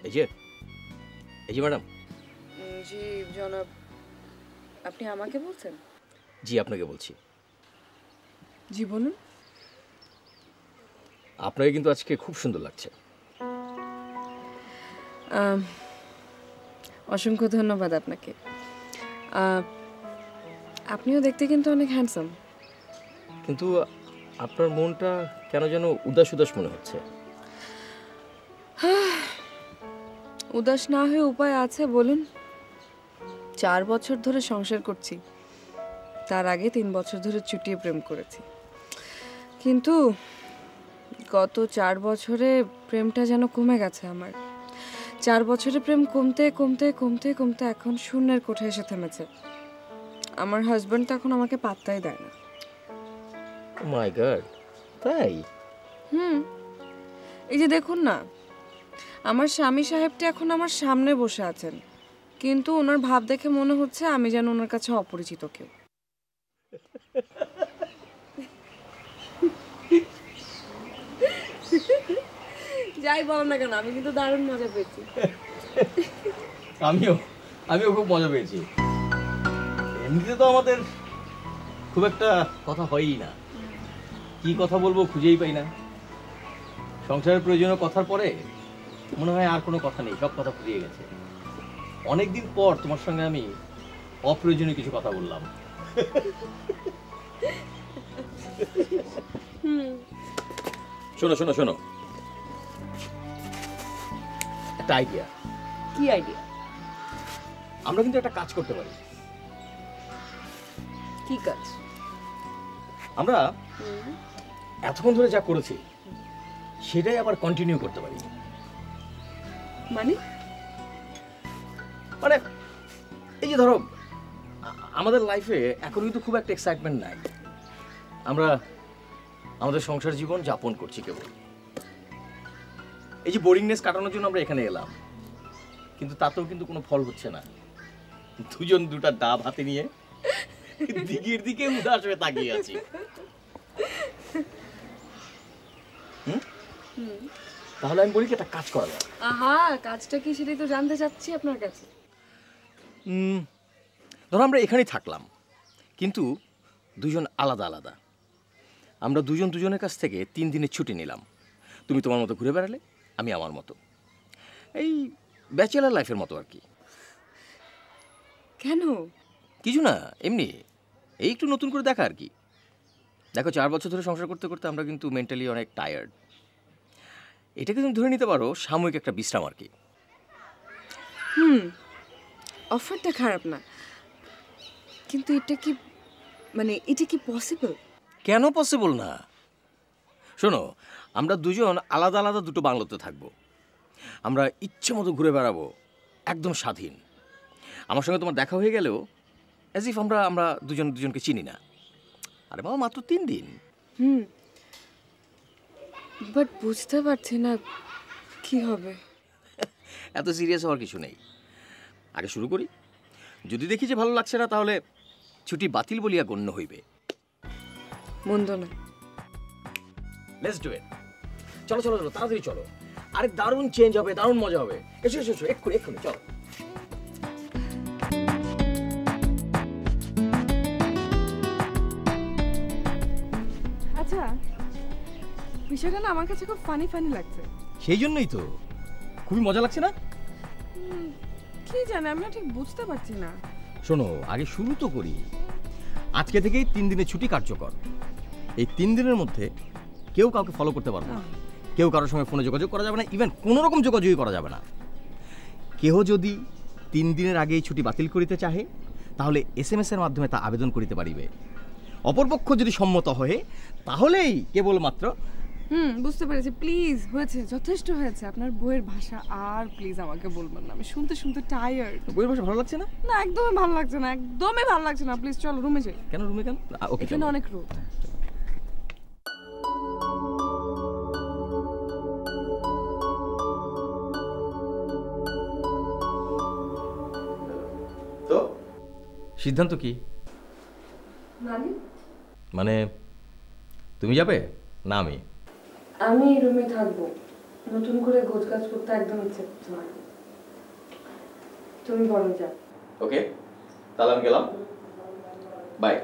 এই যে ম্যাডাম। জি জনাব, আপনি আমাকে বলছেন? জি আপনাকে বলছি। জি বলুন। আপনাকে কিন্তু আজকে খুব সুন্দর লাগছে। অসংখ্য ধন্যবাদ আপনাকে। আপনিও দেখতে কিন্তু অনেক হ্যান্ডসাম। কিন্তু আপনার মনটা কেন যেন উদাস উদাস মনে হচ্ছে। উদাস না হয়ে উপায় আছে বলুন। 4 বছর ধরে সংসার করছি, তার আগে 3 বছর ধরে চুটিয়ে প্রেম করেছি। কিন্তু গত 4 বছরে প্রেমটা যেন কমে গেছে আমার। 4 বছরে প্রেম কমতে কমতে কমতে কমতে এখন শূন্যের কোঠায় এসে থেমেছে। আমার হাজবেন্ড তো এখন আমাকে পাত্তাই দেয় না। ও মাই গড, তাই? এই যে দেখুন না, আমার স্বামী সাহেবটি এখন আমার সামনে বসে আছেন, কিন্তু ওনার ভাব দেখে মনে হচ্ছে আমি যেন ওনার কাছে অপরিচিত কেউ। যাই বলো না কেন, আমি কিন্তু দারুণ মজা পেয়েছি। আমিও খুব মজা পেয়েছি। এমনিতে তো আমাদের খুব একটা কথা হয়ই না, কি কথা বলবো খুঁজেই পাই না। সংসারের প্রয়োজনীয় কথার পরে মনে হয় আর কোনো কথা নেই, সব কথা ফুরিয়ে গেছে। অনেকদিন পর তোমার সঙ্গে আমি অপ্রয়োজনীয় কিছু কথা বললাম। শোনো শোনো শোনো, একটা আইডিয়া। কি আইডিয়া? আমরা কিন্তু একটা কাজ করতে পারি। কি কাজ? আমরা এতক্ষণ ধরে যা করেছি সেটাই আবার কন্টিনিউ করতে পারি। মানে এই যে ধরো, আমাদের লাইফে এখন কিন্তু খুব একটা এক্সাইটমেন্ট নাই। আমরা আমাদের সংসার জীবন যাপন করছি কেবল। এই যে বোরিংনেস কাটানোর জন্য আমরা এখানে এলাম, কিন্তু তাতেও কিন্তু কোনো ফল হচ্ছে না। দুজন দুটা ডাব হাতে নিয়ে দিকের দিকে উদাস হয়ে তাকিয়ে আছি। তাহলে আমি বলি কি একটা কাজ করা যায়। আহা, কাজটা কি সেটাই তো জানতে চাচ্ছি আপনার কাছে। ধরো আমরা এখানেই থাকলাম, কিন্তু দুজন আলাদা আলাদা। আমরা দুজন দুজনের কাছ থেকে 3 দিনের ছুটি নিলাম। তুমি তোমার মতো ঘুরে বেড়ালে, আমি আমার মতো। এই ব্যাচেলার লাইফের মতো আর কি। কেন? কিছু না, এমনি এই একটু নতুন করে দেখা আর কি। দেখো, 4 বছর ধরে সংসার করতে করতে আমরা কিন্তু মেন্টালি অনেক টায়ার্ড। এটাকে তুমি ধরে নিতে পারো সাময়িক একটা বিশ্রাম আর কি। অফারটা খারাপ না, কিন্তু এটা কি পসিবল? কেন পসিবল না? শোনো, আমরা দুজন আলাদা আলাদা দুটো বাংলোতে থাকবো। আমরা ইচ্ছে মতো ঘুরে বেড়াবো, একদম স্বাধীন। আমার সঙ্গে তোমার দেখা হয়ে গেলেও অ্যাজ ইফ আমরা দুজন দুজনকে চিনি না। আরে বাবা, মাত্র 3 দিন। বাট বুঝতে পারছি না কি হবে। এত সিরিয়াস হওয়ার কিছু নেই। আগে শুরু করি। যদি দেখি যে ভালো লাগছে না, তাহলে ছুটি বাতিল বলিয়া গণ্য হইবে। মন্দ না। Let's do it. চলো চলো চলো, তাড়াতাড়ি চলো। আরে দারুণ চেঞ্জ হবে, দারুণ মজা হবে। এসো এসো এসো, এক্ষুনি চলো। আচ্ছা, বিষয়টা না আমার কাছে খুব ফানি লাগছে। সেই জন্যই তো খুবই মজা লাগছে না? কি জানি, আমি ঠিক বুঝতে পারছি না। শোনো, আগে শুরু তো করি। আজকে থেকেই 3 দিনের ছুটি কার্যকর। এই 3 দিনের মধ্যে কেউ কাউকে ফলো করতে পারবে না, কেউ কারোর সঙ্গে ফোনে যোগাযোগ করা যাবে না, ইভেন কোনো রকম যোগাযোগই করা যাবে না। কেহ যদি 3 দিনের আগেই ছুটি বাতিল করিতে চাহে, তাহলে SMS এর মাধ্যমে তা আবেদন করিতে পারিবে। অপরপক্ষ যদি সম্মত হয়, তাহলেই কেবলমাত্র। বুঝতে পেরেছি। প্লিজ, হয়েছে, যথেষ্ট হয়েছে। আপনার বইয়ের ভাষা আর প্লিজ আমাকে বলবেন না, আমি শুনতে শুনতে টায়ার্ড। বইয়ের ভাষা ভালো লাগছে না? না, একদমই ভালো লাগছে না, একদমই ভালো লাগছে না। প্লিজ চলো রুমে যাই। কেন রুমে কেন? ওকে, এখানে অনেক রোদ। তো সিদ্ধান্ত কি? মানে তুমি যাবে না? আমি আমি রুমে থাকবো। নতুন করে গোছগাছ করতে একদম ইচ্ছে করছে না। তুমি বরং যাও। ওকে, তাহলে আমি গেলাম, bye.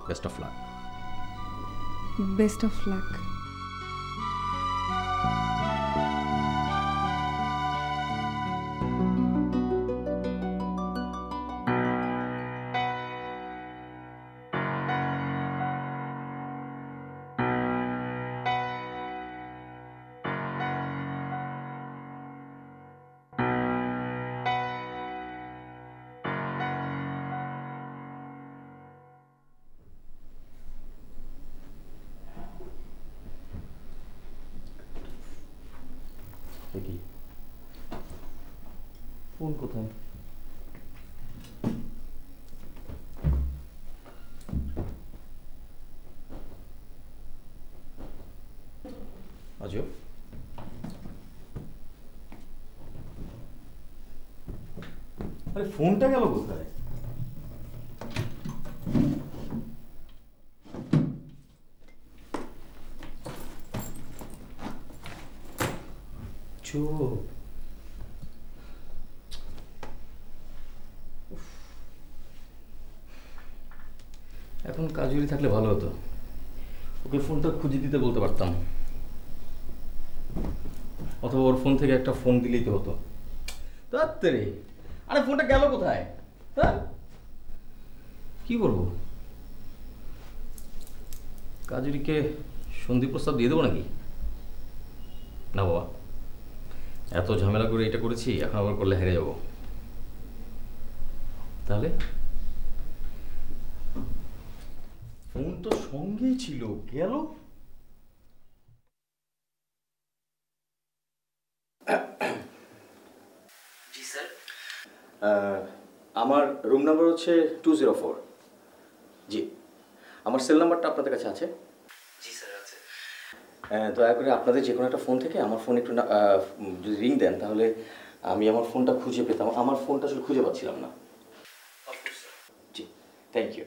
Best of luck. Best of luck. দেখি ফোন কোথায়? আজও আরে ফোনটা গেল কোথায়? এখন কাজুরি থাকলে ভালো হতো, ওকে ফোনটা খুঁজে দিতে বলতে পারতাম, অথবা ওর ফোন থেকে একটা ফোন দিলেই তো হতো। তাড়াতাড়ি, আরে ফোনটা গেল কোথায়? হ্যাঁ, কি করবো? কাজুরিকে সন্ধি প্রস্তাব দিয়ে দেবো নাকি? না বাবা, এত ঝামেলা করে এটা করেছি, এখন আবার করলে হেরে যাব। তাহলে ফোন তো সঙ্গেই ছিল, গেল। জি স্যার, আমার রুম নাম্বার হচ্ছে 204। জি, আমার সেল নাম্বারটা আপনাদের কাছে আছে? জি স্যার আছে। দয়া করে আপনাদের যে কোনো একটা ফোন থেকে আমার ফোন একটু যদি রিং দেন, তাহলে আমি আমার ফোনটা খুঁজে পেতাম। আমার ফোনটা আসলে খুঁজে পাচ্ছিলাম না। জি, থ্যাংক ইউ।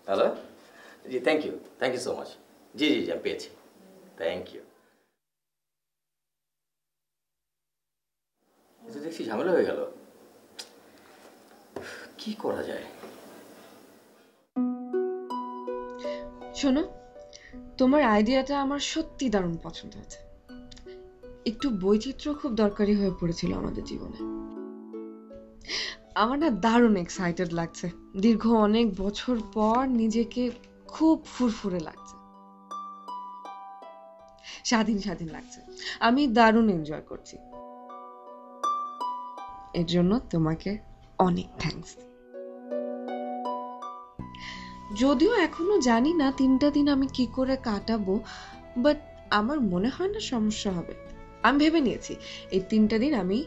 হ্যালো, জি থ্যাংক ইউ সো মাচ। জি জি জি, আমি পেয়েছি, থ্যাংক ইউ। এটা দেখছি ঝামেলা হয়ে গেল, কি করা যায়? শোনো, তোমার আইডিয়াটা আমার সত্যি দারুণ পছন্দ হয়েছে। একটু বৈচিত্র্য খুব দরকারি হয়ে পড়েছিল আমাদের জীবনে। আমার না দারুণ এক্সাইটেড লাগছে, দীর্ঘ অনেক বছর পর নিজেকে খুব ফুরফুরে লাগছে, স্বাধীন স্বাধীন লাগছে। আমি দারুণ এনজয় করছি, এর জন্য তোমাকে অনেক থ্যাঙ্কস। যদিও এখনো জানি না 3টা দিন আমি কি করে কাটাবো, বাট আমার মনে হয় না সমস্যা হবে। আমি ভেবে নিয়েছি এই 3টা দিন আমি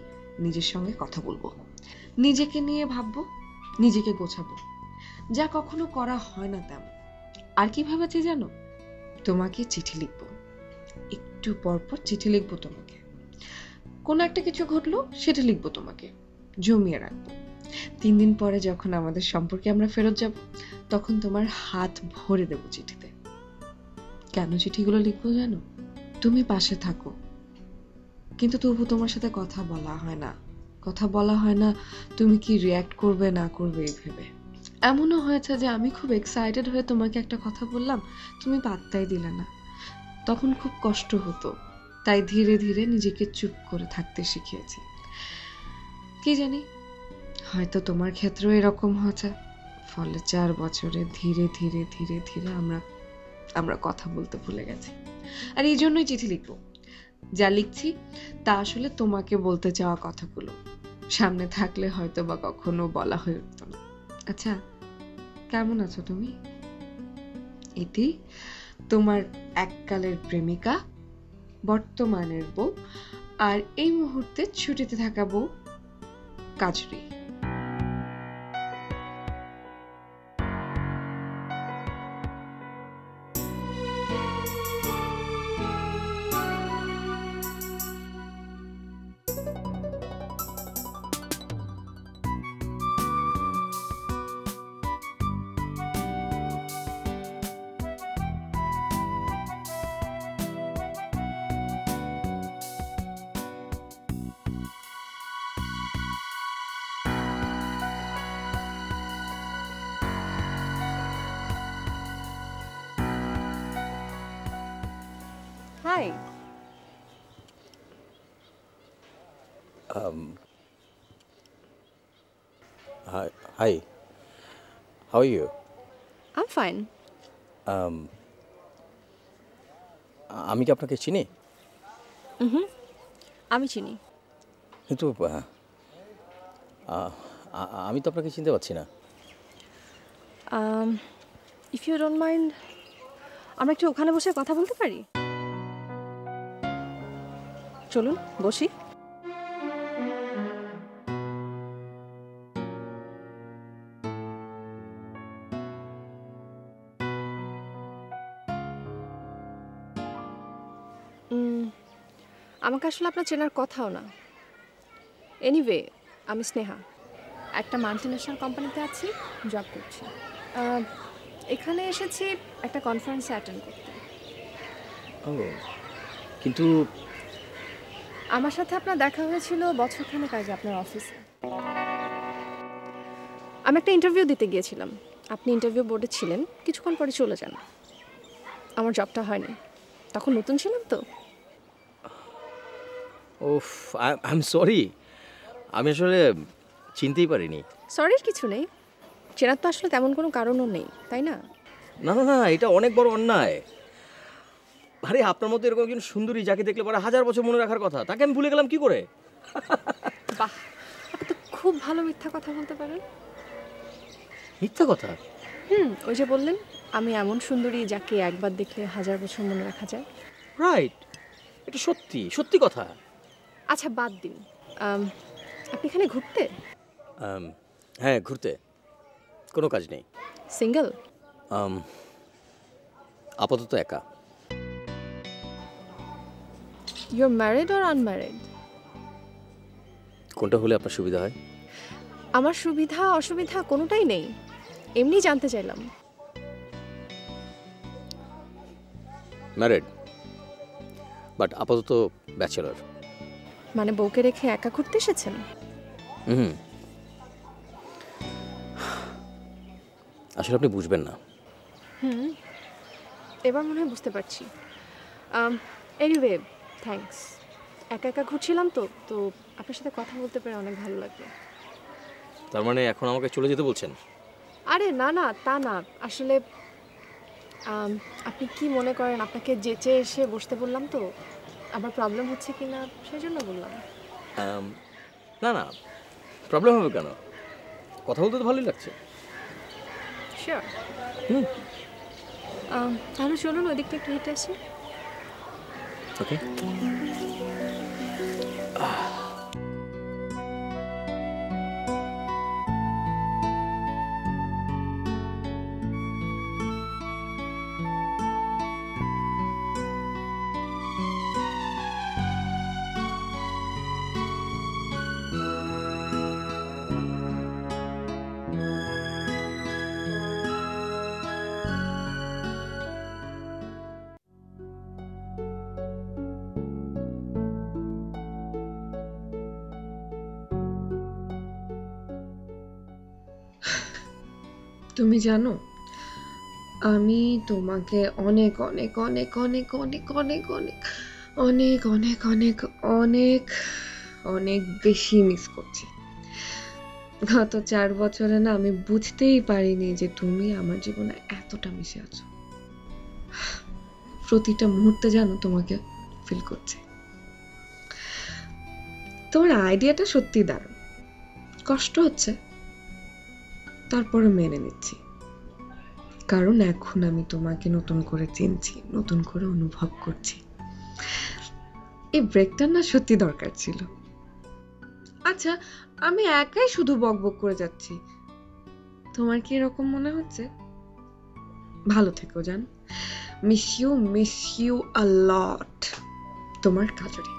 নিজের সঙ্গে কথা বলবো, নিজেকে নিয়ে ভাববো, নিজেকে গোছাবো, যা কখনো করা হয় না তেমন। আর কি ভেবেছি জানো? তোমাকে চিঠি লিখবো, একটু পর পর চিঠি লিখবো তোমাকে। কোনো একটা কিছু ঘটলো সেটা লিখবো তোমাকে, জমিয়ে রাখবো। 3 দিন পরে যখন আমাদের সম্পর্কে আমরা ফেরত যাব, তখন তোমার হাত ভরে দেবো চিঠিতে। কেন চিঠিগুলো লিখবো জানো? তুমি পাশে থাকো, কিন্তু তবু তোমার সাথে কথা বলা হয় না তুমি কি রিয়্যাক্ট করবে না করবে এই ভেবে। এমনও হয়েছে যে আমি খুব এক্সাইটেড হয়ে তোমাকে একটা কথা বললাম, তুমি পাত্তাই দিলে না, তখন খুব কষ্ট হতো। তাই ধীরে ধীরে নিজেকে চুপ করে থাকতে শিখিয়েছি। কি জানি, হয়তো তোমার ক্ষেত্রেও এরকম হয়েছে, ফলে 4 বছরে ধীরে ধীরে ধীরে ধীরে আমরা কথা বলতে ভুলে গেছি। আর এই জন্যই চিঠি লিখবো, যা লিখছি তা আসলে তোমাকে বলতে চাওয়া কথাগুলো, সামনে থাকলে হয়তো বা কখনো বলা হয়ে উঠতো না। আচ্ছা, কেমন আছো তুমি? এটি তোমার এককালের প্রেমিকা, বর্তমানের বউ, আর এই মুহূর্তে ছুটিতে থাকা বউ Kajari. Hi. Hi. How are you? I'm fine. আমি কি আপনাকে চিনি? আমি চিনি। কিন্তু আমি তো আপনাকে চিনতে পারছি না। If you don't mind, আমরা একটু ওখানে বসে কথা বলতে পারি? চলুন বসি। আমাকে আসলে আপনার চেনার কথাও না। এনিওয়ে, আমি স্নেহা, একটা মাল্টিন্যাশনাল কোম্পানিতে আছি, জব করছি। এখানে এসেছি একটা কনফারেন্সে অ্যাটেন্ড করতে। কিন্তু আমার সাথে আপনার দেখা হয়েছিল বছরখানেক আগে আপনার অফিসে। আমি একটা ইন্টারভিউ দিতে গিয়েছিলাম, আপনি ইন্টারভিউ বোর্ডে ছিলেন, কিছুক্ষণ পরে চলে যান। আমার জবটা হয়নি, তখন নতুন ছিলাম তো। ওফ, আই এম সরি, আমি আসলে চিনতেই পারিনি। সরির কিছু নেই, চেনার তো আসলে তেমন কোনো কারণও নেই, তাই না? না না না, এটা অনেক বড় অন্যায়। আরে আপনার মতো এরকম একজন সুন্দরী যাকে দেখলে পরে 1000 বছর মনে রাখার কথা, তাকে আমি ভুলে গেলাম কি করে? বাহ, আপনি তো খুব ভালো মিথ্যা কথা বলতে পারেন। মিথ্যা কথা? ওই যে বললেন আমি এমন সুন্দরী যাকে একবার দেখলে 1000 বছর মনে রাখা যায়। রাইট, এটা সত্যি সত্যি কথা। আচ্ছা বাদ দিন, আপনি এখানে ঘুরতে? হ্যাঁ, ঘুরতে। কোনো কাজ নেই। সিঙ্গেল? আপাতত একা। You are married or unmarried? কোনটা হলে আপনার সুবিধা হয়? আমার সুবিধা অসুবিধা কোনোটাই নেই, এমনি জানতে চাইলাম। ম্যারিড, বাট আপাতত ব্যাচেলর। মানে বউকে রেখে একা ঘুরতে এসেছেন? আসলে আপনি বুঝবেন না। এবার মনে হয় বুঝতে পারছি। Anyway, thanks. একা একা ঘুরছিলাম তো তো আপনার সাথে কথা বলতে পেরে অনেক ভালো লাগলো। তার মানে এখন আমাকে চলে যেতে বলছেন? আরে না না, তা না, আসলে আপনি কি মনে করেন আপনাকে যেচে এসে বসতে বললাম তো, আমার প্রবলেম হচ্ছে কি না সেই জন্য বললাম। না না, প্রবলেম হবে কেন? কথা বলতে তো ভালোই লাগছে। শিওর। তাহলে চলুন ওইদিকটা একটু হেঁটে আসি। ওকে। তুমি জানো, আমি তোমাকে অনেক অনেক অনেক অনেক অনেক অনেক অনেক অনেক অনেক অনেক অনেক অনেক বেশি মিস করছি। গত 4 বছরে না আমি বুঝতেই পারিনি যে তুমি আমার জীবনে এতটা মিশে আছো। প্রতিটা মুহূর্তে জানো তোমাকে ফিল করছি। তোমার আইডিয়াটা সত্যি দারুণ, কষ্ট হচ্ছে, তারপরে মেনে নিচ্ছি, কারণ এখন আমি তোমাকে নতুন করে চিনছি, নতুন করে অনুভব করছি। এই ব্রেকটা না সত্যি দরকার ছিল। আচ্ছা, আমি একাই শুধু বকবক করে যাচ্ছি, তোমার কি এরকম মনে হচ্ছে? ভালো থেকো জান। মিস ইউ আ লট। তোমার কাজরি।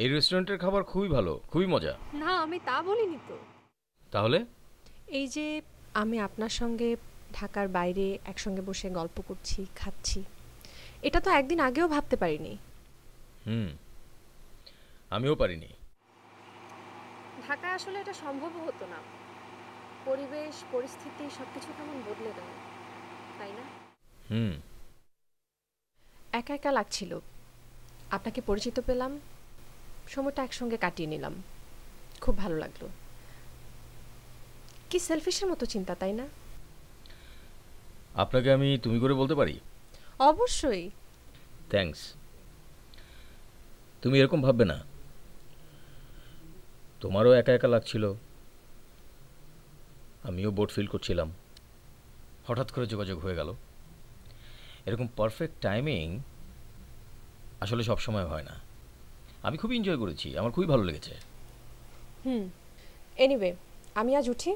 এই রেস্টুরেন্টের খাবার খুবই ভালো, খুবই মজা। না, আমি তা বলিনি তো। তাহলে এই যে আমি আপনার সঙ্গে ঢাকার বাইরে একসঙ্গে বসে গল্প করছি, খাচ্ছি, এটা তো একদিন আগেও ভাবতে পারিনি। আমিও পারিনি। ঢাকায় আসলে এটা সম্ভব হতো না। পরিবেশ, পরিস্থিতি সবকিছু কেমন বদলে গেল, তাই না? একা একা লাগছিল। আপনাকে পরিচিত পেলাম, সময়টা একসঙ্গে কাটিয়ে নিলাম, খুব ভালো লাগলো। কি সেলফিশের মতো চিন্তা, তাই না? আপনাকে আমি তুমি করে বলতে পারি? অবশ্যই। থ্যাঙ্কস। তুমি এরকম ভাববে না। তোমারও একা একা লাগছিল, আমিও বোট ফিল করছিলাম, হঠাৎ করে যোগাযোগ হয়ে গেল। এরকম পারফেক্ট টাইমিং আসলে সব সময় হয় না। আমি খুব এনজয় করেছি, আমার খুবই ভালো লেগেছে। এনিওয়ে, আমি আজ উঠি।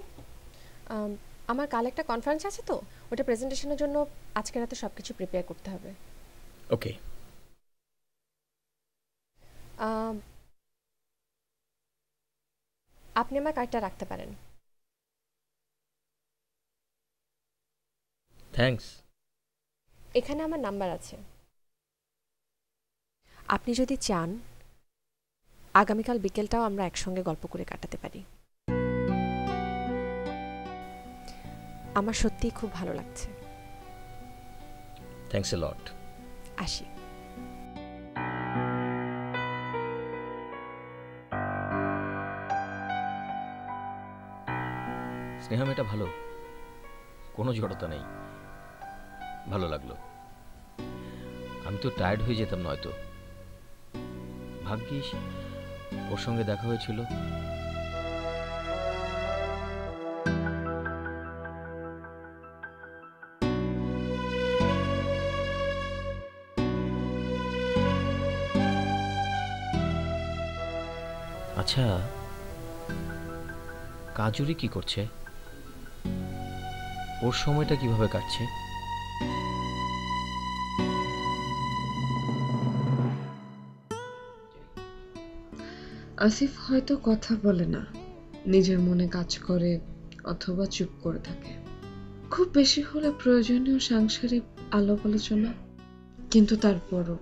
আমার কাল একটা কনফারেন্স আছে, তো ওটা প্রেজেন্টেশনের জন্য আজকে রাতে সব কিছু প্রিপেয়ার করতে হবে। ওকে। আপনি আমার কার্ডটা রাখতে পারেন। থ্যাঙ্কস। এখানে আমার নাম্বার আছে। আপনি যদি চান, আগামীকাল বিকেলটাও আমরা একসঙ্গে গল্প করে কাটাতে পারি। আমার সত্যিই খুব ভালো লাগছে। থ্যাঙ্কস এ লট। আসি। স্নেহা মেয়েটা ভালো, কোনো জড়তা নেই, ভালো লাগলো। আমি তো টায়ার্ড হয়ে যেতাম নয়তো। ভাগ্যিস ওর সঙ্গে দেখা হয়েছিল। আচ্ছা, কাজুরি কি করছে? ওর সময়টা কিভাবে কাটছে? আসিফ হয়তো কথা বলে না, নিজের মনে কাজ করে অথবা চুপ করে থাকে। খুব বেশি হলে প্রয়োজনীয় সাংসারিক আলাপ আলোচনা, কিন্তু তারপরও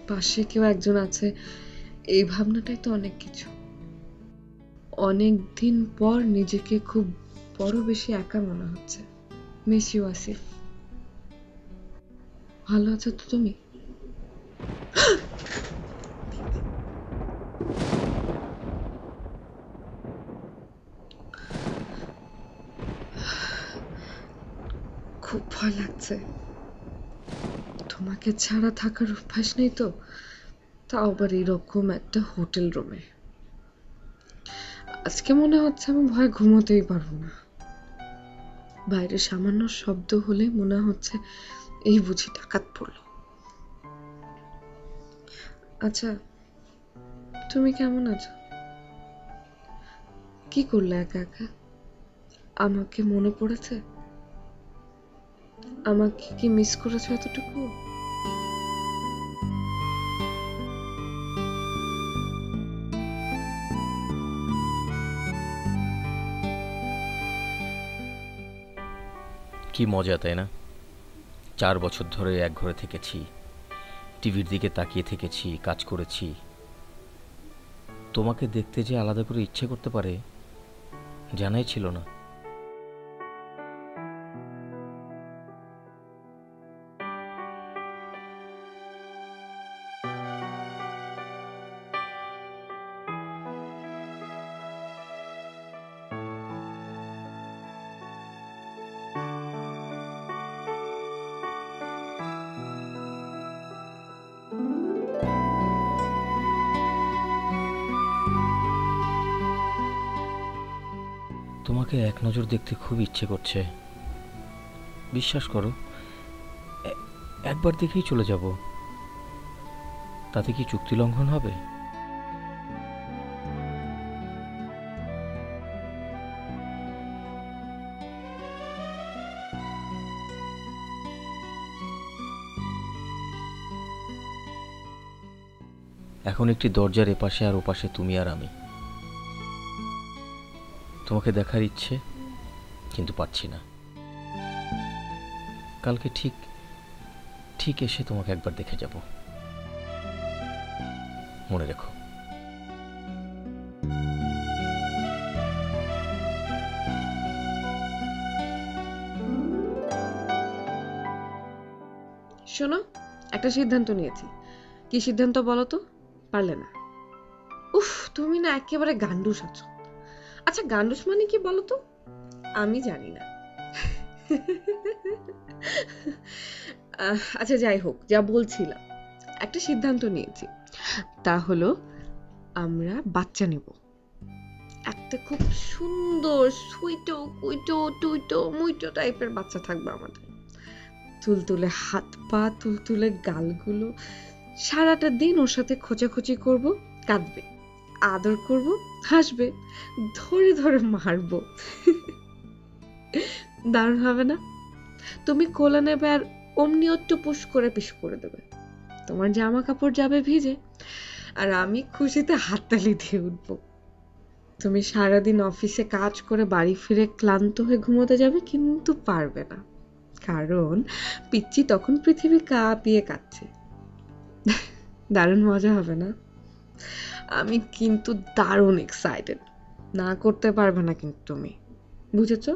পাশে কেউ একজন আছে, এই ভাবনাটাই তো অনেক কিছু। অনেক দিন পর নিজেকে খুব বড় বেশি একা মনে হচ্ছে। Miss you Asif. ভালো আছো তো তুমি? খুব ভয় লাগছে। তোমাকে ছাড়া থাকার অভ্যাস নেই তো, তাও আবার এরকম একটা হোটেল রুমে। আজকে মনে হচ্ছে আমি ভয় ঘুমোতেই পারবো না। বাইরে সামান্য শব্দ হলে মনে হচ্ছে এই বুঝি ডাকাত পড়লো। আচ্ছা, তুমি কেমন আছো? কি করলে একা একা? আমাকে মনে পড়েছে? আমাকে কি মিস করেছো এতটুকু? কি মজা তাই না? 4 বছর ধরে এক ঘরে থেকেছি, টিভির দিকে তাকিয়ে থেকেছি, কাজ করেছি। তোমাকে দেখতে যে আলাদা করে ইচ্ছে করতে পারে জানাই ছিল না। তোমাকে এক নজর দেখতে খুব ইচ্ছে করছে, বিশ্বাস করো। একবার দেখেই চলে যাব, তাতে কি চুক্তি লঙ্ঘন হবে? এখন একটি দরজার এপাশে আর ওপাশে তুমি আর আমি। তোমাকে দেখার ইচ্ছে, কিন্তু পাচ্ছি না। কালকে ঠিক ঠিক এসে তোমাকে একবার দেখে যাব, মনে রেখো। শোনো, একটা সিদ্ধান্ত নিয়েছি। কি সিদ্ধান্ত বলো তো? পারলে না? উফ, তুমি না একেবারে গান্ডুস আছো। আচ্ছা, গান্ডুস মানে কি বলো তো? আমি জানি না। আচ্ছা, যাই হোক, যা বলছিলাম, একটা সিদ্ধান্ত নিয়েছি। তা হলো, আমরা বাচ্চা নেব। একটা খুব সুন্দর সুইটো কুইটো টুইটো মুইটো টাইপের বাচ্চা থাকবে আমাদের। তুলতুলে হাত পা, তুলতুলে গালগুলো। সারাটা দিন ওর সাথে খোঁচাখুচি করব, কাঁদবে, আদর করব, হাসবে, ধরে ধরে মারবো। দারুণ হবে না? তুমি কোলে নেবে আর অমনিও টুপুস করে পিস করে দেবে। তোমার জামা কাপড় যাবে ভিজে, আর আমি খুশিতে হাততালি দিয়ে উঠবো। তুমি সারাদিন অফিসে কাজ করে বাড়ি ফিরে ক্লান্ত হয়ে ঘুমোতে যাবে, কিন্তু পারবে না, কারণ পিচ্চি তখন পৃথিবী কাঁপিয়ে কাঁদছে। দারুণ মজা হবে না? আমি কিন্তু দারুণ এক্সাইটেড। না করতে পারবে না কিন্তু তুমি, বুঝেছো?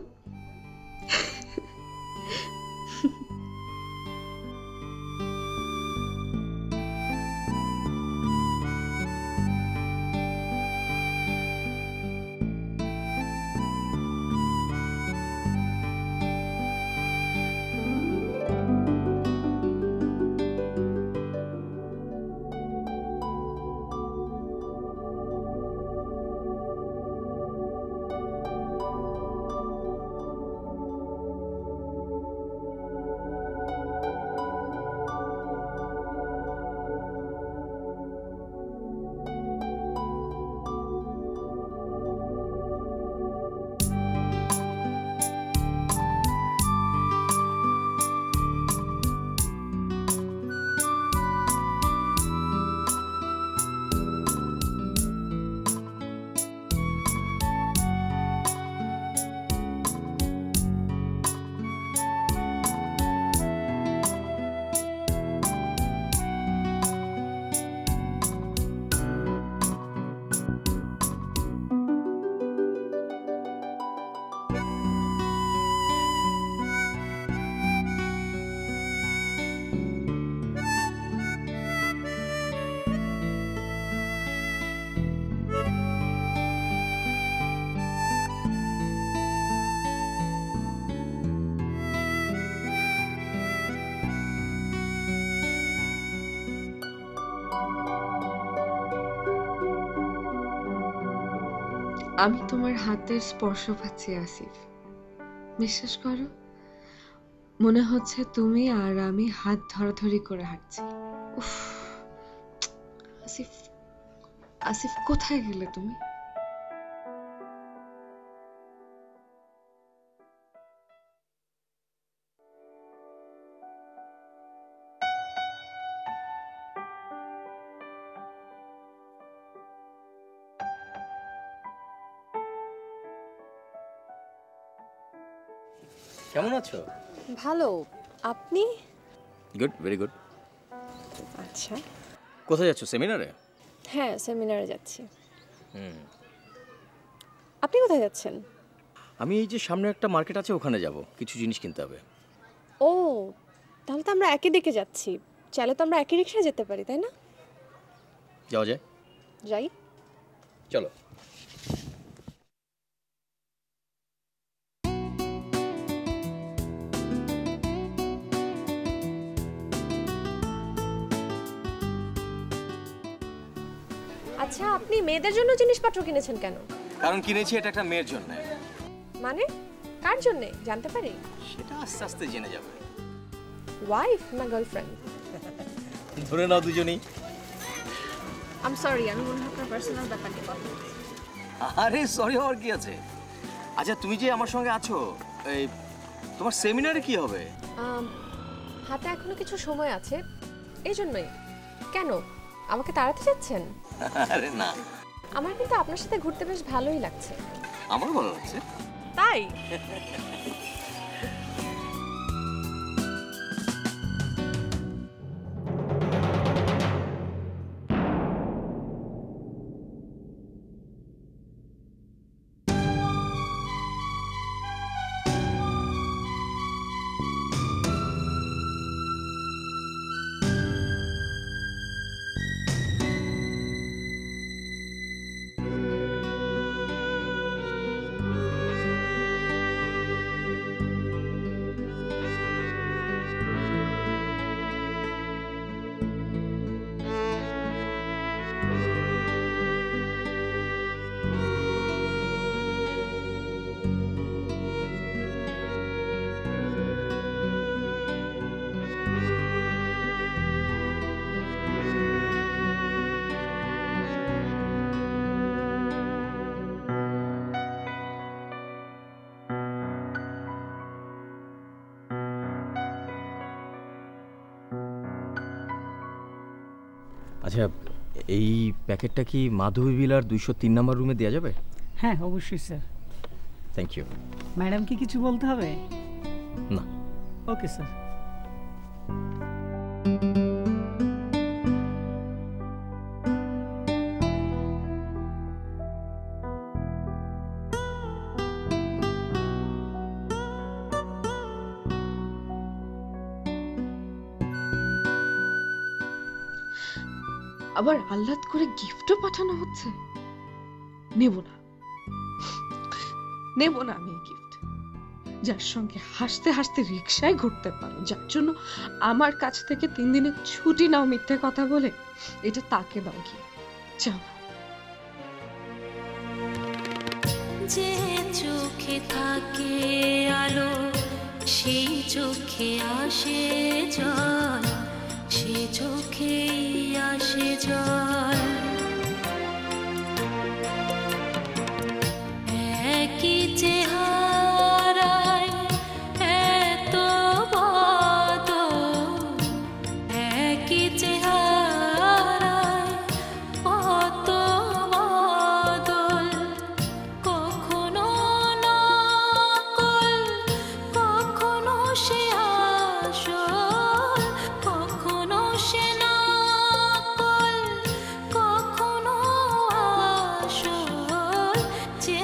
আমি তোমার হাতের স্পর্শ পাচ্ছি আসিফ, বিশ্বাস করো। মনে হচ্ছে তুমি আর আমি হাত ধরাধরি করে হাঁটছি। উফ, আসিফ, আসিফ কোথায় গেলে তুমি? কেমন আছো? ভালো। আপনি? Good, very good. আচ্ছা। কোথায় যাচ্ছ, সেমিনারে? হ্যাঁ, সেমিনারে যাচ্ছি। আপনি কোথায় যাচ্ছেন? আমি এই যে সামনে একটা মার্কেট আছে, ওখানে যাব, কিছু জিনিস কিনতে হবে। ও, তাহলে তো আমরা একই দিকে যাচ্ছি। চাইলে তো আমরা একই রিক্সায় যেতে পারি, তাই না? যাওয়া যায়, যাই। চলো। আচ্ছা, আপনি মেয়েদের জন্য জিনিসপত্র কিনেছেন কেন? কারণ কিনেছি এটা একটা মেয়ের জন্য। মানে কার জন্য জানতে পারি? সেটা আস্তে আস্তে জেনে যাবে। ওয়াইফ না গার্লফ্রেন্ড? ধরে নাও দুজনেই। আই এম সরি, আমি মনে হয় আপনার পার্সোনাল ব্যাপার নিয়ে কথা বলছি। আরে সরি হওয়ার কি আছে? আচ্ছা, তুমি যে আমার সঙ্গে আছো, এই তোমার সেমিনারে কি হবে? হাতে এখনো কিছু সময় আছে, এই জন্যই। কেন, আমাকে তাড়াতে চাচ্ছেন? আরে না, আমার কিন্তু আপনার সাথে ঘুরতে বেশ ভালোই লাগছে। আমারও ভালো লাগছে। তাই? আচ্ছা, এই প্যাকেটটা কি মাধবী বিলার 203 নম্বর রুমে দেওয়া যাবে? হ্যাঁ, অবশ্যই স্যার। Thank you. ম্যাডাম কি কিছু বলতে হবে? না। Okay sir. আবার আহ্লাদ করে গিফটও পাঠানো হচ্ছে। নেব না, নেব না আমি এই গিফট। যার সঙ্গে হাসতে হাসতে রিক্সায় ঘুরতে পারো, যার জন্য আমার কাছ থেকে 3 দিনের ছুটি নাও মিথ্যে কথা বলে, এটা তাকে দাও গিয়ে। যাও। যে চোখে থাকে আলো, সেই চোখে আসে জল, সে চোখেই আসে জল। একই চেহারায় এত বদল, একই চেহারায় কত বদল। কখনো নকল, কখনো সে আসল, কখনো সে নকল, কখনো আসল। যে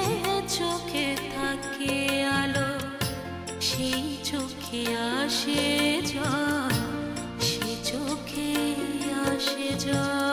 চোখে থাকে আলো, সেই চোখে আসে জল, সে চোখে আসে জল।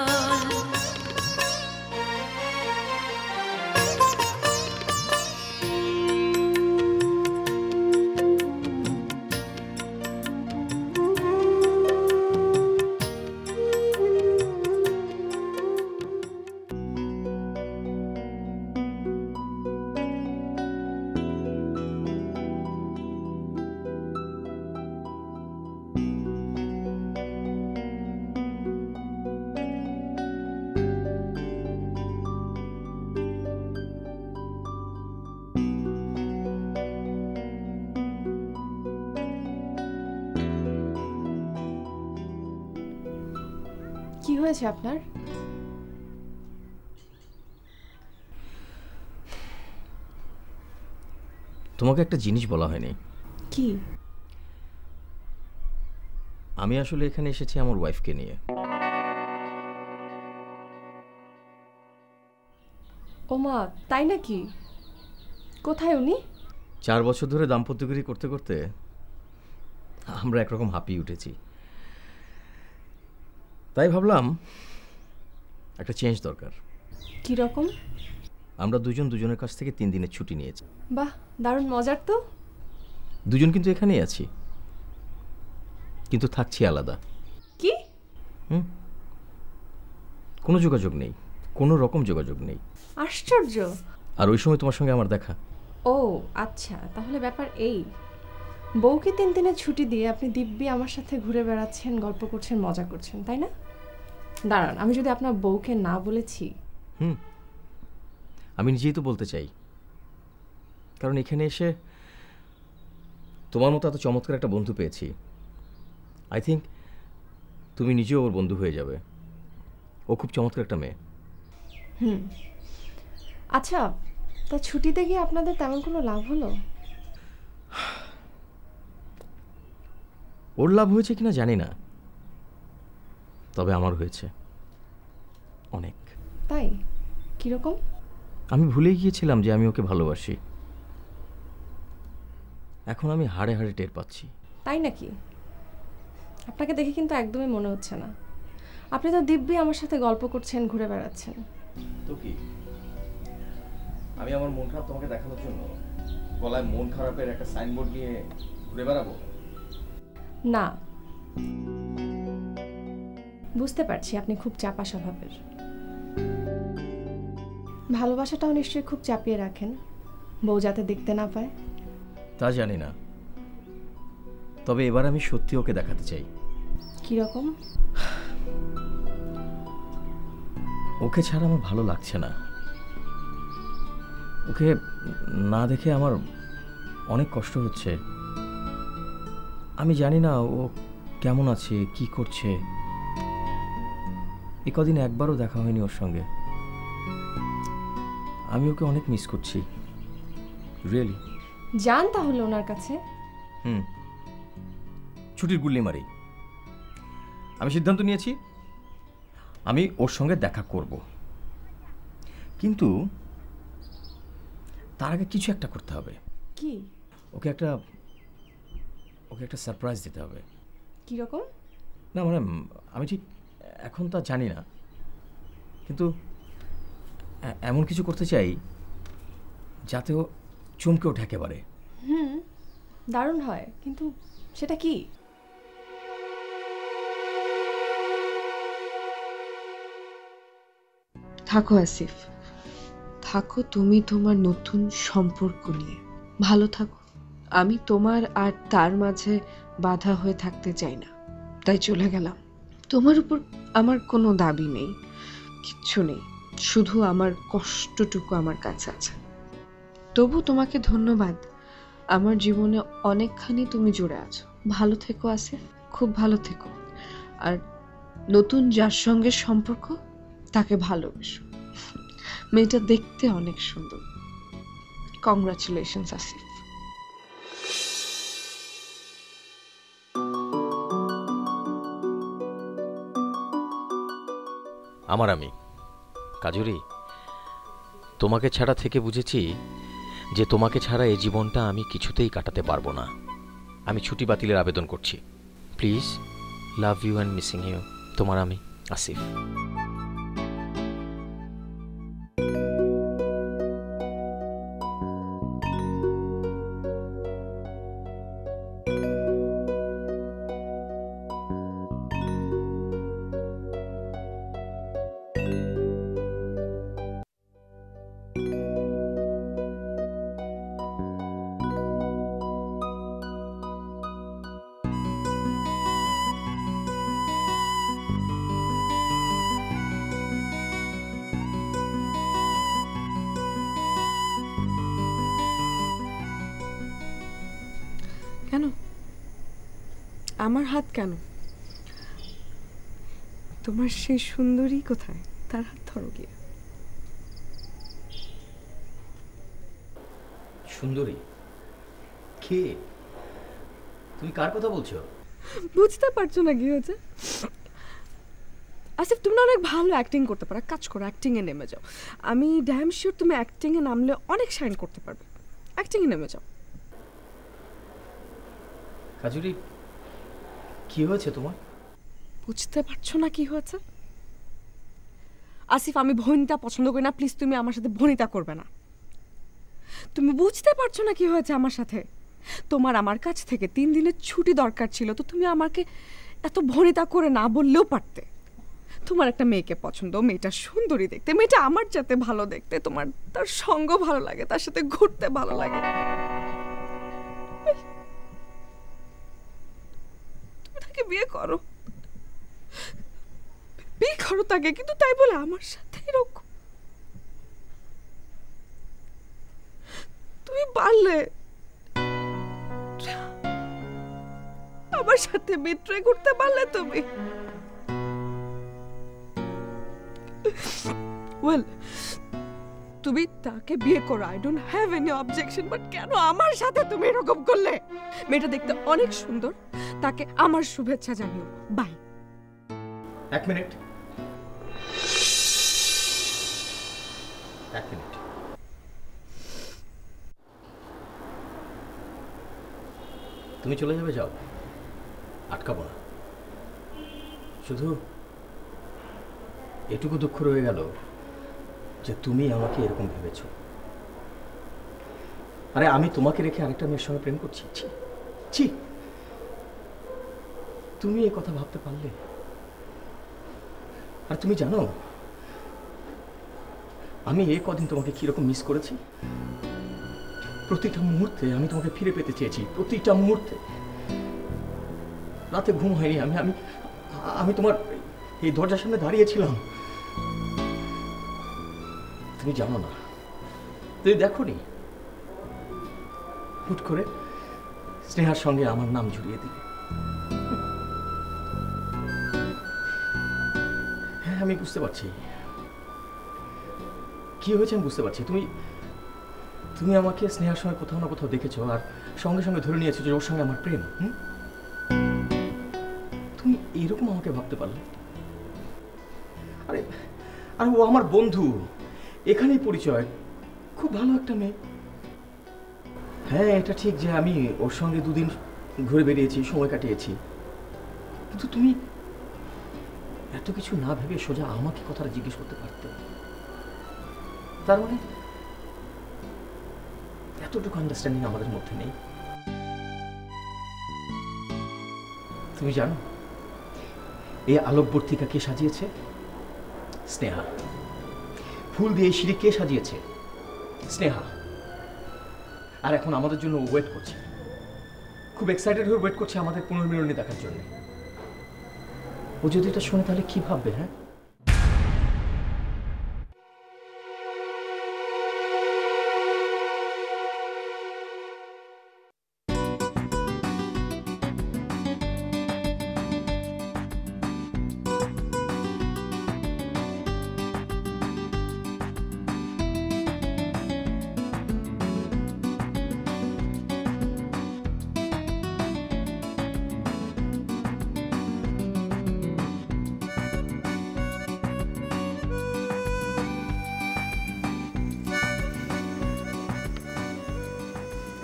কি হয়েছে আপনার? তোমাকে একটা জিনিস বলা হয়নি। কি? আমি আসলে এখানে এসেছি আমার ওয়াইফকে নিয়ে। ওমা, তাই নাকি? কোথায় উনি? 4 বছর ধরে দাম্পত্যগিরি করতে করতে আমরা একরকম হাঁপিয়ে উঠেছি, তাই ভাবলাম একটা চেঞ্জ দরকার। কি রকম? আমরা দুজনের কাছ থেকে 3 দিনের ছুটি নিয়েছি। বাহ, দারুণ মজার তো। দুজন কিন্তু এখানেই আছি, কিন্তু থাকছি আলাদা। কি? কোনো যোগাযোগ নেই, কোনো রকম যোগাযোগ নেই। আশ্চর্য। আর ওই সময় তোমার সঙ্গে আমার দেখা। ও আচ্ছা, তাহলে ব্যাপার এই। বউকে 3 দিনের ছুটি দিয়ে আপনি দিব্যি আমার সাথে ঘুরে বেড়াচ্ছেন, গল্প করছেন, মজা করছেন, তাই না? দাঁড়ান, আমি যদি আপনার বউকে না বলেছি? আমি নিজেই তো বলতে চাই, কারণ এখানে এসে তোমার মতো এত চমৎকার একটা বন্ধু পেয়েছি। আই থিঙ্ক তুমি নিজেও ওর বন্ধু হয়ে যাবে। ও খুব চমৎকার একটা মেয়ে। আচ্ছা, তা ছুটিতে গিয়ে আপনাদের তেমন কোনো লাভ হলো? ওর লাভ হয়েছে কিনা জানি না, তবে আমার হয়েছে অনেক। তাই? কিরকম? আমি ভুলেই গিয়েছিলাম যে আমি ওকে ভালোবাসি। এখন আমি হাড়ে হাড়ে টের পাচ্ছি। তাই নাকি? আপনাকে দেখে কিন্তু একদমই মনে হচ্ছে না। আপনি তো দিব্যি আমার সাথে গল্প করছেন, ঘুরে বেড়াচ্ছেন। তো কি, আমি আমার মন খারাপ তোমাকে দেখানোর জন্য গলায় মন খারাপের একটা সাইনবোর্ড নিয়ে ঘুরে বেড়াবো? না, বুঝতে পারছি আপনি খুব চাপা স্বভাবের। ভালোবাসাটাও নিশ্চয়ই খুব চাপিয়ে রাখেন, বউ যাতে দেখতে না পায়। তা জানি না, তবে এবার আমি সত্যি ওকে দেখাতে চাই। কিরকম? ওকে ছাড়া আমার ভালো লাগছে না। ওকে না দেখে আমার অনেক কষ্ট হচ্ছে। আমি জানি না ও কেমন আছে, কি করছে। এ কদিন একবারও দেখা হয়নি ওর সঙ্গে। আমি ওকে অনেক মিস করছি, রিয়েলি। যান তাহলে ওনার কাছে। ছুটির গুল্লি মারি। আমি সিদ্ধান্ত নিয়েছি আমি ওর সঙ্গে দেখা করব, কিন্তু তার আগে কিছু একটা করতে হবে। কি? ওকে একটা সারপ্রাইজ দিতে হবে। কিরকম? না মানে আমি ঠিক এখন তা জানি না, কিন্তু এমন কিছু করতে চাই যাতে ও চমকে ওঠে একেবারে। দারুণ হয়, কিন্তু সেটা কি? থাকো আসিফ, থাকো তুমি তোমার নতুন সম্পর্ক নিয়ে, ভালো থাকো। আমি তোমার আর তার মাঝে বাধা হয়ে থাকতে চাই না, তাই চলে গেলাম। তোমার উপর আমার কোনো দাবি নেই, কিচ্ছু নেই, শুধু আমার কষ্টটুকু আমার কাছে আছে। তবু তোমাকে ধন্যবাদ, আমার জীবনে অনেকখানি তুমি জুড়ে আছো। ভালো থেকো আসিফ, খুব ভালো থেকো। আর নতুন যার সঙ্গে সম্পর্ক তাকে ভালোবাসো। মেয়েটা দেখতে অনেক সুন্দর। কংগ্রাচুলেশনস আসিফ। আমি কাজুরি, তোমাকে ছাড়া থেকে বুঝেছি যে তোমাকে ছাড়া এই জীবনটা আমি কিছুতেই কাটাতে পারবো না। আমি ছুটি বাতিলের আবেদন করছি। Please, love you and missing you. তোমার আমি, আসিফ। কেন আমার হাত কেন? তোমার সেই সুন্দরী কোথায়? তার হাত ধরো গিয়ে। সুন্দরী কে? তুমি কার কথা বলছো? বুঝতে পারছো না কি হয়েছে? আসিফ, তুমি না অনেক ভালো অ্যাক্টিং করতে পারো, কাজ করো, অ্যাক্টিংয়ে নেমে যাও। আমি ড্যাম শিওর তুমি অ্যাক্টিংয়ে নামলে অনেক শাইন করতে পারবে। অ্যাক্টিংয়ে নেমে যাও। কাজুরি, কি হয়েছে তোমার? বুঝতে পারছো না কি হয়েছে? আসিফ, আমি ভনিতা পছন্দ করি না, প্লিজ তুমি আমার সাথে ভনিতা করবে না। তুমি বুঝতে পারছো না কি হয়েছে আমার সাথে? তোমার আমার কাছ থেকে 3 দিনের ছুটি দরকার ছিল, তো তুমি আমাকে এত ভনিতা করে না বললেও পারতে। তোমার একটা মেয়েকে পছন্দ, মেয়েটা সুন্দরী দেখতে, মেয়েটা আমার যাতে ভালো দেখতে, তোমার তার সঙ্গ ভালো লাগে, তার সাথে ঘুরতে ভালো লাগে। তুমি তাকে বিয়ে করো, বিয়ে করো তাকে, কিন্তু তাই বলে আমার সাথে এরকম। তুমি পারলে আমার সাথে মিত্রে ঘুরতে পারলে তুমি। ওয়েল, তুমি তাকে বিয়ে করো, I don't have any objection, but কেন আমার সাথে তুমি এরকম করলে? মেয়েটা দেখতে অনেক সুন্দর, তাকে আমার শুভেচ্ছা জানিও। বাই। 1 মিনিট। 1 মিনিট। তুমি চলে যাবে, যাও, আটকাবো না। শুধু এটুকু দুঃখ রয়ে গেল যে তুমি আমাকে এরকম ভেবেছো। আরে আমি তোমাকে রেখে আরেকটা মেয়ের সঙ্গে প্রেম করছি? ছি ছি, তুমি এই কথা ভাবতে পারলে? আর তুমি জানো আমি এই কদিন তোমাকে কিরকম মিস করেছি? প্রতিটা মুহূর্তে আমি তোমাকে ফিরে পেতে চেয়েছি, প্রতিটা মুহূর্তে। রাতে ঘুম হয়নি, আমি আমি আমি তোমার এই দরজার সামনে দাঁড়িয়েছিলাম। তুমি জানো না, তুমি দেখোনি, হুট করে স্নেহার সঙ্গে আমার নাম জড়িয়ে দিলে। হ্যাঁ, আমি বুঝতে পারছি কি হয়েছে, আমি বুঝতে পারছি। তুমি আমাকে স্নেহার সঙ্গে কোথাও না কোথাও দেখেছো, আর সঙ্গে সঙ্গে ধরে নিয়েছো যে ওর সঙ্গে আমার প্রেম। তুমি এরকম আমাকে ভাবতে পারলে? আরে আরে ও আমার বন্ধু, এখানেই পরিচয়, খুব ভালো একটা মেয়ে। হ্যাঁ, এটা ঠিক যে আমি ওর সঙ্গে 2 দিন ঘুরে বেরিয়েছি, সময় কাটিয়েছি, কিন্তু তুমি এত কিছু না ভেবে সোজা আমাকে কথাটা জিজ্ঞেস করতে পারতে। তার মানে এতটুকু আন্ডারস্ট্যান্ডিং আমাদের মধ্যে নেই। তুমি জানো এই আলোকবর্তিকা কে সাজিয়েছে? স্নেহা। ফুল দিয়ে সিঁড়ি কে সাজিয়েছে? স্নেহা। আর এখন আমাদের জন্য ওয়েট করছে, খুব এক্সাইটেড হয়ে ওয়েট করছে আমাদের পুনর্মিলনী দেখার জন্য। ও যদি এটা শোনে তাহলে কি ভাববে? হ্যাঁ,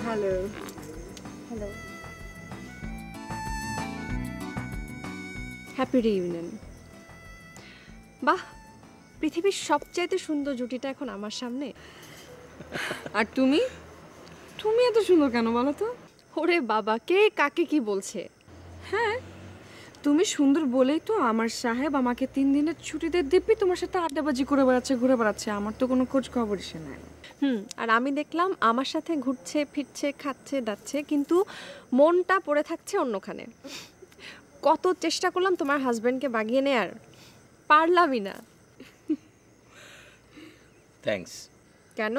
হ্যালো। Hello, happy reunion. বাহ, পৃথিবীর সবচাইতে সুন্দর জুটিটা এখন আমার সামনে। আর তুমি তুমি এত সুন্দর কেন বলো তো? ওরে বাবা, কে কাকে কি বলছে? হ্যাঁ, তুমি সুন্দর বলেই তো আমার সাহেব আমাকে 3 দিনের ছুটিতে দিব্যি তোমার সাথে আড্ডাবাজি করে বেড়াচ্ছে, ঘুরে বেড়াচ্ছে। আমার তো কোনো খোঁজ খবরই সে নাই। আর আমি দেখলাম আমার সাথে ঘুরছে ফিরছে, খাচ্ছে দাচ্ছে, কিন্তু মনটা পড়ে থাকছে অন্যখানে। কত চেষ্টা করলাম তোমার হাজবেন্ডকে বাগিয়ে নেয়ার, পারলামই না। থ্যাঙ্কস। কেন?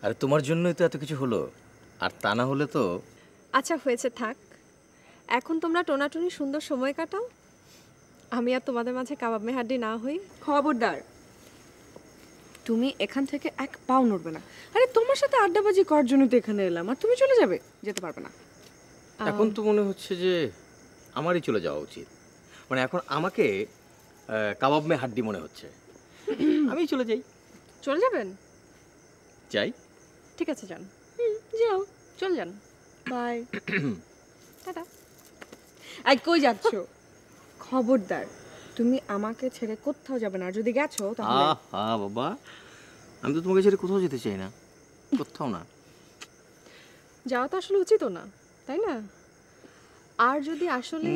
আরে তোমার জন্যই তো এত কিছু হলো, আর তা না হলে তো। আচ্ছা হয়েছে, থাক। এখন তোমরা টোনাটুনি সুন্দর সময় কাটাও, আমি আর তোমাদের মাঝে কাবাব মেহাড্ডি না হই। খবরদার, তুমি এখান থেকে 1 পাও নড়বে না। আরে তোমার সাথে আড্ডাবাজি করার জন্য তো এখানে এলাম, আর তুমি চলে যাবে? যেতে পারবে না। এখন তো মনে হচ্ছে যে আমারই চলে যাওয়া উচিত। মানে এখন আমাকে কাবাব মে হাড্ডি মনে হচ্ছে। আমি চলে যাই। চলে যাবেন? যাই। ঠিক আছে, যান। যাও, চলে যান। বাই। টাটা। এই কই যাচ্ছ? খবরদার, তুমি আমাকে ছেড়ে কোথাও যাবে না। আর যদি গেছো তাহলে আহা বাবা, আমি তো তোমাকে ছেড়ে কোথাও যেতে চাই না, কোথাও না। যাওয়া তো আসলে উচিত না, তাই না? আর যদি আসলে